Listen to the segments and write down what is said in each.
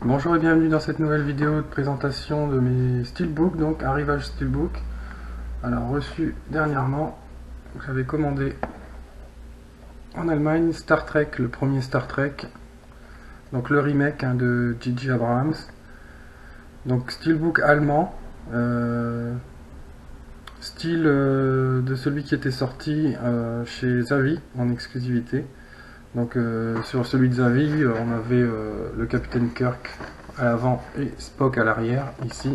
Bonjour et bienvenue dans cette nouvelle vidéo de présentation de mes steelbooks, donc arrivage steelbook. Alors reçu dernièrement, j'avais commandé en Allemagne Star Trek, le premier Star Trek, donc le remake de J.J. Abrams. Donc steelbook allemand, style de celui qui était sorti chez Zavvi en exclusivité. Donc sur celui de Zavvi, on avait le capitaine Kirk à l'avant et Spock à l'arrière. Ici,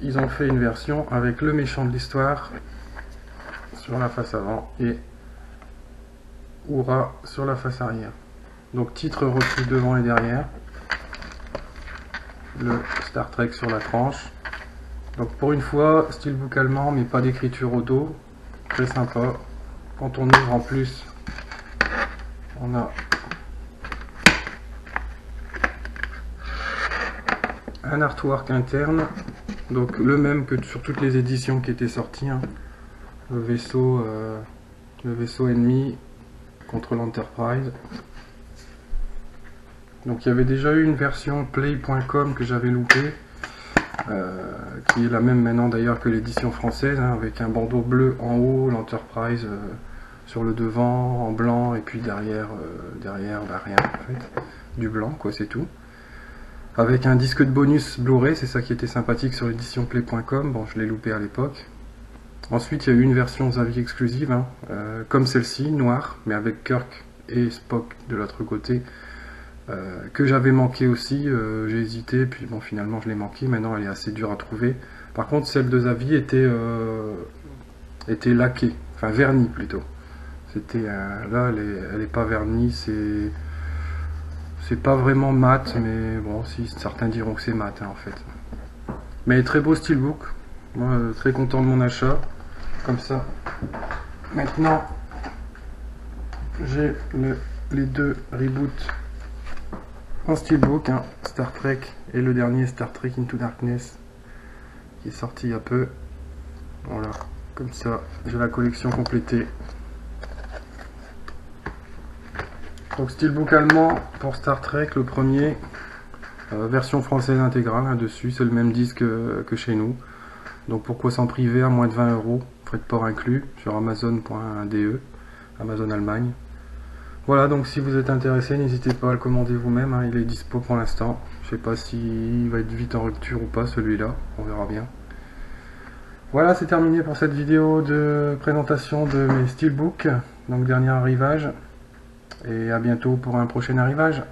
ils ont fait une version avec le méchant de l'histoire sur la face avant et Uhura sur la face arrière. Donc titre reçu devant et derrière. Le Star Trek sur la tranche. Donc pour une fois, steelbook allemand mais pas d'écriture au dos. Très sympa. Quand on ouvre en plus, on a un artwork interne, donc le même que sur toutes les éditions qui étaient sorties, hein. Le vaisseau ennemi contre l'Enterprise. Donc il y avait déjà eu une version play.com que j'avais loupée, qui est la même maintenant d'ailleurs que l'édition française, hein, avec un bandeau bleu en haut, l'Enterprise sur le devant en blanc, et puis derrière bah, rien en fait, du blanc quoi, c'est tout. Avec un disque de bonus Blu-ray, c'est ça qui était sympathique sur l'édition play.com, bon je l'ai loupé à l'époque. Ensuite il y a eu une version Zavvi exclusive, hein, comme celle-ci, noire, mais avec Kirk et Spock de l'autre côté, que j'avais manqué aussi, j'ai hésité, puis bon finalement je l'ai manqué, maintenant elle est assez dure à trouver. Par contre celle de Zavvi était laquée, enfin vernie plutôt. C'était là elle est pas vernie, c'est pas vraiment mat, mais bon, si certains diront que c'est mat hein, en fait. Mais très beau steelbook, moi très content de mon achat, comme ça. Maintenant, j'ai les deux reboots en steelbook, hein, Star Trek et le dernier Star Trek Into Darkness, qui est sorti il y a peu. Voilà, comme ça, j'ai la collection complétée. Donc steelbook allemand pour Star Trek, le premier, version française intégrale, hein, dessus, c'est le même disque que chez nous. Donc pourquoi s'en priver à moins de 20 €, frais de port inclus, sur amazon.de, Amazon Allemagne. Voilà, donc si vous êtes intéressé, n'hésitez pas à le commander vous-même, hein, il est dispo pour l'instant. Je sais pas s'il va être vite en rupture ou pas celui-là, on verra bien. Voilà, c'est terminé pour cette vidéo de présentation de mes steelbooks, donc dernier arrivage. Et à bientôt pour un prochain arrivage.